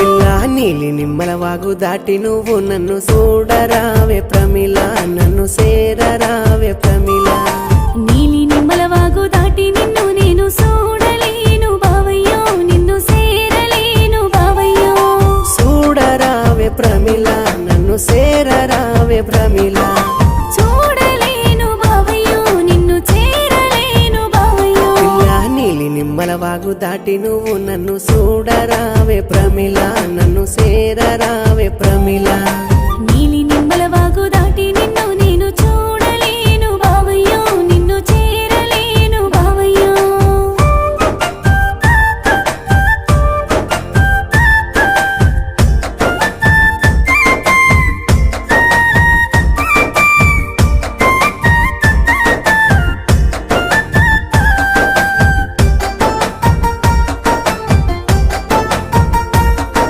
పిల్ల నీలి నిమ్మల వాగు దాటి నువ్వు నన్ను చూడరావే ప్రమిళ నన్ను సేరరావే ప్రమిళ నీలి నిమ్మల వాగు దాటి నిన్ను నేను చూడలేను బావయ్యో నిన్ను సేరలేను బావయ్యో చూడరావే ప్రమిళ నన్ను సేరరావే ప్రమిళ చూడలేను బావయ్యో నిన్ను చేరలేను బావయ్యో పిల్ల నీలి నిమ్మల వాగు దాటి నువ్వు నన్ను చూడరావే ప్రమిళ నన్ను సేరరావే ప్రమిళ నీలి నిమ్మల వాగు దాటి